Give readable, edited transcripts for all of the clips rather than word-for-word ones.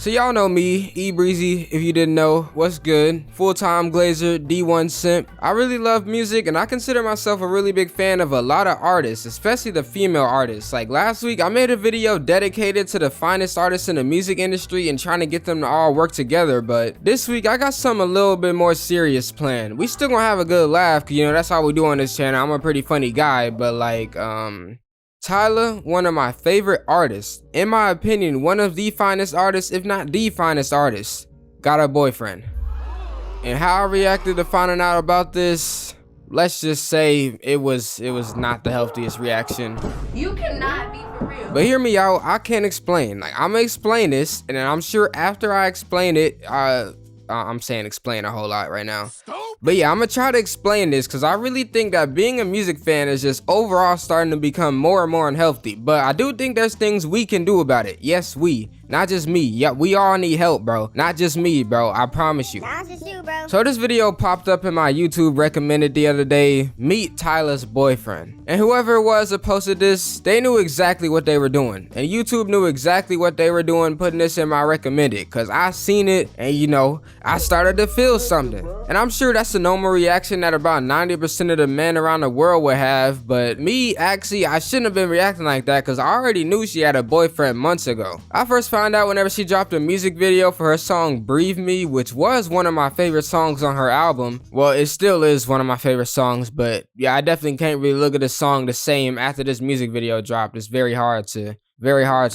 So y'all know me, E Breezy, if you didn't know. What's good? Full-time Glazer, D1 Simp. I really love music and I consider myself a really big fan of a lot of artists, especially the female artists. Like last week, I made a video dedicated to the finest artists in the music industry and trying to get them to all work together, but this week I got something a little bit more serious planned. We still gonna have a good laugh, cause you know, that's how we do on this channel. I'm a pretty funny guy, but like, Tyla, one of my favorite artists, in my opinion, one of the finest artists, if not the finest artist, got a boyfriend. And how I reacted to finding out about this, let's just say it was not the healthiest reaction. You cannot be for real. But hear me out, I can't explain. Like, I'm gonna explain this, and then I'm sure after I explain it, I'm saying explain a whole lot right now. But yeah, I'm gonna try to explain this because I really think that being a music fan is just overall starting to become more and more unhealthy. But I do think there's things we can do about it. Yes, we. Not just me. Yeah, we all need help, bro. Not just me, bro. I promise you. Not just you, bro. So this video popped up in my YouTube recommended the other day. Meet Tyla's boyfriend. And whoever it was that posted this, they knew exactly what they were doing. And YouTube knew exactly what they were doing putting this in my recommended. Because I seen it and you know, I started to feel something. And I'm sure that's a normal reaction that about 90% of the men around the world would have. But me, actually, I shouldn't have been reacting like that because I already knew she had a boyfriend months ago. I first found out whenever she dropped a music video for her song Breathe Me, which was one of my favorite songs on her album. Well, it still is one of my favorite songs, but yeah, I definitely can't really look at the song the same after this music video dropped. It's very hard to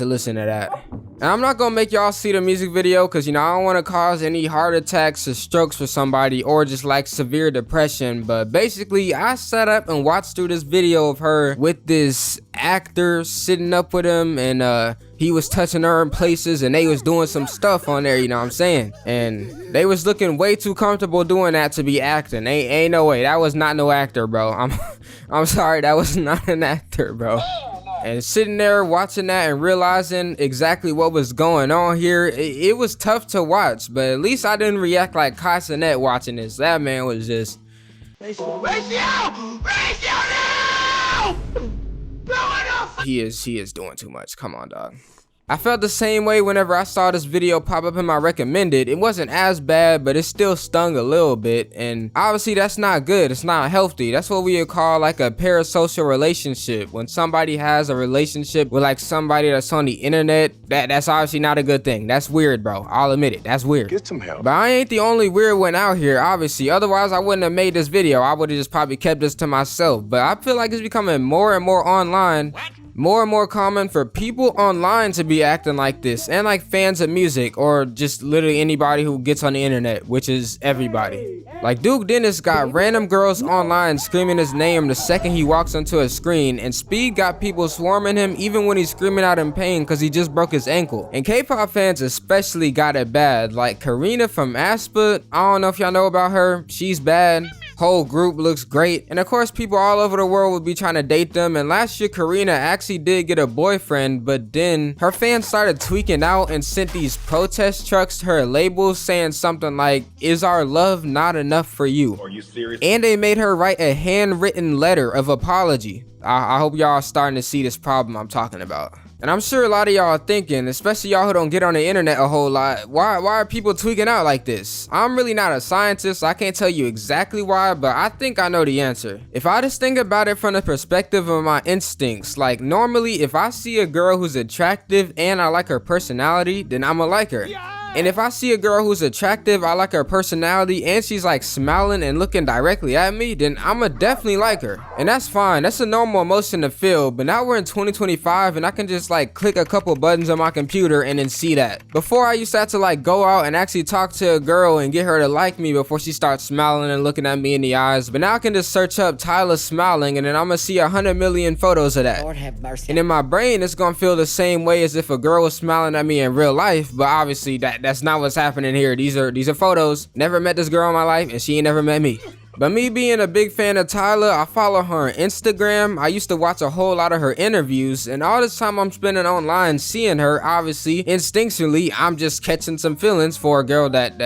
listen to that. And I'm not gonna make y'all see the music video because, you know, I don't want to cause any heart attacks or strokes for somebody or just like severe depression. But basically, I sat up and watched through this video of her with this actor sitting up with him, and he was touching her in places and they was doing some stuff on there, you know what I'm saying? And they was looking way too comfortable doing that to be acting. Ain't no way. That was not no actor, bro. I'm sorry, that was not an actor, bro. And sitting there watching that and realizing exactly what was going on here, it was tough to watch, but at least I didn't react like Casanet watching this. That man was just... Ratio now! He is doing too much. Come on, dog. I felt the same way whenever I saw this video pop up in my recommended. It wasn't as bad, but it still stung a little bit. And obviously that's not good. It's not healthy. That's what we would call like a parasocial relationship. When somebody has a relationship with like somebody that's on the internet, that's obviously not a good thing. That's weird, bro. I'll admit it. That's weird. Get some help. But I ain't the only weird one out here, obviously. Otherwise, I wouldn't have made this video. I would have just probably kept this to myself. But I feel like it's becoming more and more online. More and more common for people online to be acting like this, and like fans of music or just literally anybody who gets on the internet, which is everybody. Like Duke Dennis got random girls online screaming his name the second he walks onto a screen, and Speed got people swarming him even when he's screaming out in pain because he just broke his ankle. And K-pop fans especially got it bad, like Karina from Aespa. I don't know if y'all know about her. She's bad. Whole group looks great, and of course people all over the world would be trying to date them. And last year Karina actually did get a boyfriend, but then her fans started tweaking out and sent these protest trucks to her labels saying something like, "Is our love not enough for you?" Are you serious? And they made her write a handwritten letter of apology. I hope y'all are starting to see this problem I'm talking about. And I'm sure a lot of y'all are thinking, especially y'all who don't get on the internet a whole lot, why are people tweaking out like this? I'm really not a scientist, so I can't tell you exactly why, but I think I know the answer. If I just think about it from the perspective of my instincts, like normally if I see a girl who's attractive and I like her personality, then I'ma like her. And if I see a girl who's attractive, I like her personality, and she's like smiling and looking directly at me, then I'ma definitely like her. And that's fine, that's a normal emotion to feel, but now we're in 2025 and I can just like click a couple buttons on my computer and then see that. Before I used to have to like go out and actually talk to a girl and get her to like me before she starts smiling and looking at me in the eyes, but now I can just search up Tyla smiling and then I'm gonna see 100 million photos of that. Lord have mercy. And in my brain it's gonna feel the same way as if a girl was smiling at me in real life, but obviously that's not what's happening here. These are photos. Never met this girl in my life and she ain't never met me. But me being a big fan of Tyla, I follow her on Instagram. I used to watch a whole lot of her interviews, and all this time I'm spending online seeing her, obviously, instinctually, I'm just catching some feelings for a girl that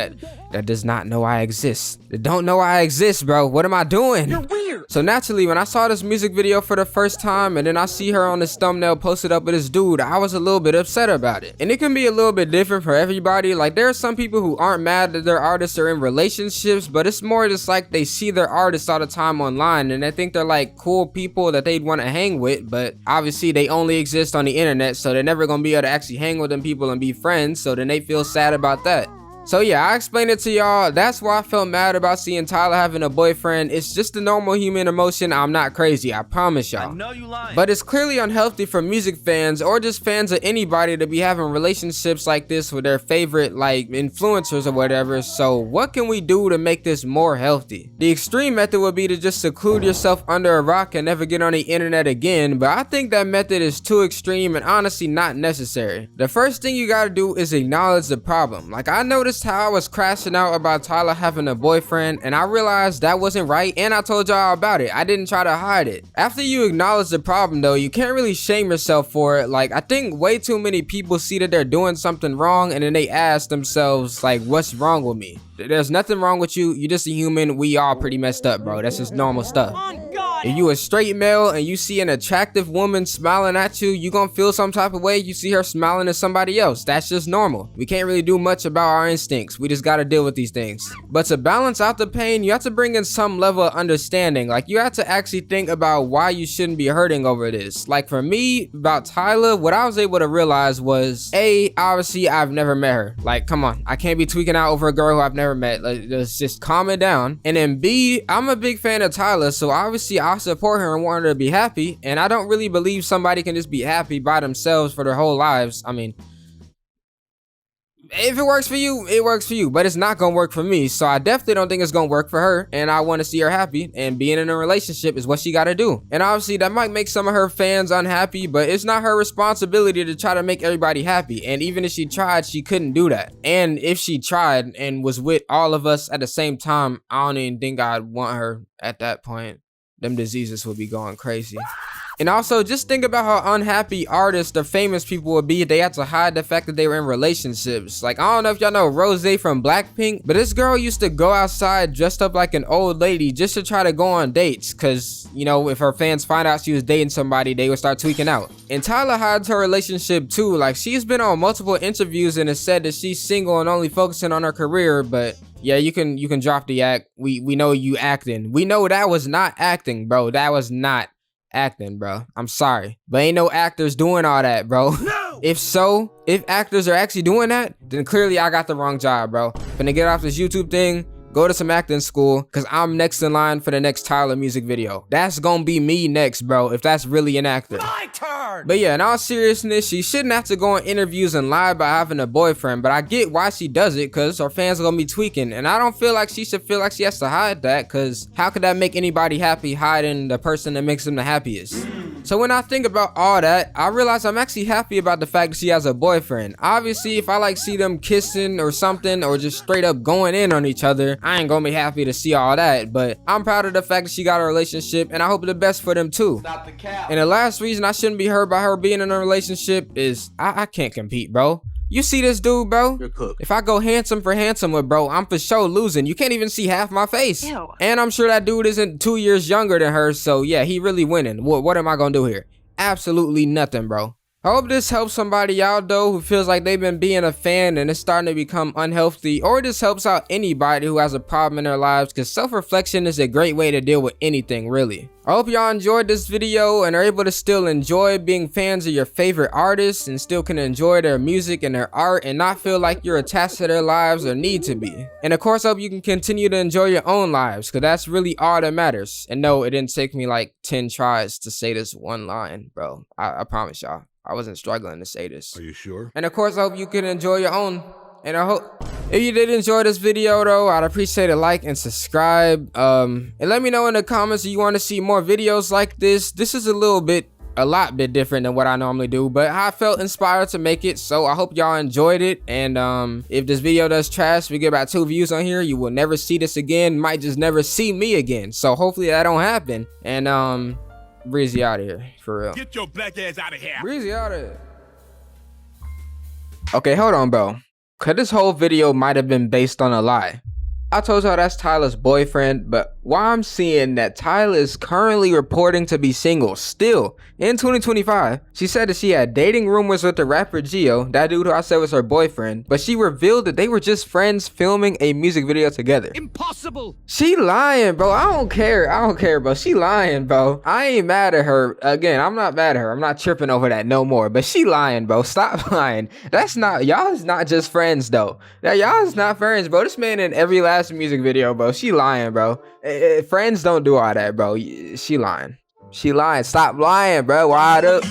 does not know I exist. That don't know I exist, bro. What am I doing? You're weird. So naturally, when I saw this music video for the first time and then I see her on this thumbnail posted up with this dude, I was a little bit upset about it. And it can be a little bit different for everybody. Like, there are some people who aren't mad that their artists are in relationships, but it's more just like they see their artists all the time online and they think they're like cool people that they'd want to hang with, but obviously they only exist on the internet, so they're never gonna be able to actually hang with them people and be friends, so then they feel sad about that. So yeah, I explained it to y'all. That's why I felt mad about seeing Tyla having a boyfriend. It's just a normal human emotion. I'm not crazy, I promise y'all. I know you lying. But it's clearly unhealthy for music fans or just fans of anybody to be having relationships like this with their favorite like influencers or whatever. So what can we do to make this more healthy? The extreme method would be to just seclude yourself under a rock and never get on the internet again, but I think that method is too extreme and honestly not necessary. The first thing you gotta do is acknowledge the problem. Like, I noticed how I was crashing out about Tyla having a boyfriend and I realized that wasn't right, and I told y'all about it. I didn't try to hide it. After you acknowledge the problem though, you can't really shame yourself for it. Like, I think way too many people see that they're doing something wrong and then they ask themselves like, what's wrong with me? There's nothing wrong with you. You're just a human. We all pretty messed up, bro. That's just normal stuff. If you a straight male and you see an attractive woman smiling at you, you gonna feel some type of way. You see her smiling at somebody else. That's just normal. We can't really do much about our instincts. We just gotta deal with these things. But to balance out the pain, you have to bring in some level of understanding. Like, you have to actually think about why you shouldn't be hurting over this. Like, for me, about Tyla, what I was able to realize was, A, obviously I've never met her. Like, come on, I can't be tweaking out over a girl who I've never met. Like, let's just calm it down. And then B, I'm a big fan of Tyla, so obviously I support her and want her to be happy, and I don't really believe somebody can just be happy by themselves for their whole lives. I mean, if it works for you, it works for you, but it's not gonna work for me. So I definitely don't think it's gonna work for her, and I want to see her happy, and being in a relationship is what she gotta do. And obviously that might make some of her fans unhappy, but it's not her responsibility to try to make everybody happy. And even if she tried, she couldn't do that. And if she tried and was with all of us at the same time, I don't even think I'd want her at that point. Them diseases would be going crazy. And also, just think about how unhappy artists or famous people would be if they had to hide the fact that they were in relationships. Like, I don't know if y'all know Rose from Blackpink, but this girl used to go outside dressed up like an old lady just to try to go on dates, cause, you know, if her fans find out she was dating somebody, they would start tweaking out. And Tyla hides her relationship too. Like, she's been on multiple interviews and has said that she's single and only focusing on her career, but yeah, you can drop the act. We know you acting. We know that was not acting, bro. That was not acting, bro. I'm sorry, but ain't no actors doing all that, bro. No! If actors are actually doing that, then clearly I got the wrong job, bro. Finna get off this YouTube thing, go to some acting school, cause I'm next in line for the next Tyla music video. That's gonna be me next, bro, if that's really an actor. My turn! But yeah, in all seriousness, she shouldn't have to go on interviews and lie about having a boyfriend, but I get why she does it, cause her fans are gonna be tweaking, and I don't feel like she should feel like she has to hide that, cause how could that make anybody happy, hiding the person that makes them the happiest? So when I think about all that, I realize I'm actually happy about the fact that she has a boyfriend. Obviously, if I like see them kissing or something, or just straight up going in on each other, I ain't gonna be happy to see all that, but I'm proud of the fact that she got a relationship, and I hope the best for them too. Stop the cap. And the last reason I shouldn't be hurt by her being in a relationship is I can't compete, bro. You see this dude, bro? You're cooked. If I go handsome for handsome with bro, I'm for sure losing. You can't even see half my face. Ew. And I'm sure that dude isn't 2 years younger than her, so yeah, he really winning. What am I gonna do here? Absolutely nothing, bro. I hope this helps somebody out though who feels like they've been being a fan and it's starting to become unhealthy, or this helps out anybody who has a problem in their lives, because self-reflection is a great way to deal with anything, really. I hope y'all enjoyed this video and are able to still enjoy being fans of your favorite artists and still can enjoy their music and their art and not feel like you're attached to their lives or need to be. And of course, I hope you can continue to enjoy your own lives, because that's really all that matters. And no, it didn't take me like 10 tries to say this one line, bro. I promise y'all. I wasn't struggling to say this. Are you sure? And of course, I hope you can enjoy your own. And I hope if you did enjoy this video though, I'd appreciate a like and subscribe. And let me know in the comments if you want to see more videos like this. This is a lot bit different than what I normally do, but I felt inspired to make it, so I hope y'all enjoyed it. And if this video does trash, we get about 2 views on here, you will never see this again, might just never see me again, so hopefully that don't happen. And Breezy out of here, for real. Get your black ass out of here. Breezy out of here. Okay, hold on, bro. Cause this whole video might have been based on a lie. I told y'all that's Tyla's boyfriend, but why I'm seeing that Tyla is currently reporting to be single still in 2025. She said that she had dating rumors with the rapper Geo, that dude who I said was her boyfriend, but she revealed that they were just friends filming a music video together. Impossible! She lying, bro. I don't care, bro. She lying, bro. I ain't mad at her. Again, I'm not mad at her. I'm not tripping over that no more, but she lying, bro. Stop lying. That's not, y'all is not just friends, though. Now, y'all is not friends, bro. This man in every last music video, bro. She lying, bro. Friends don't do all that, bro. She lying. She lying. Stop lying, bro. Wide up.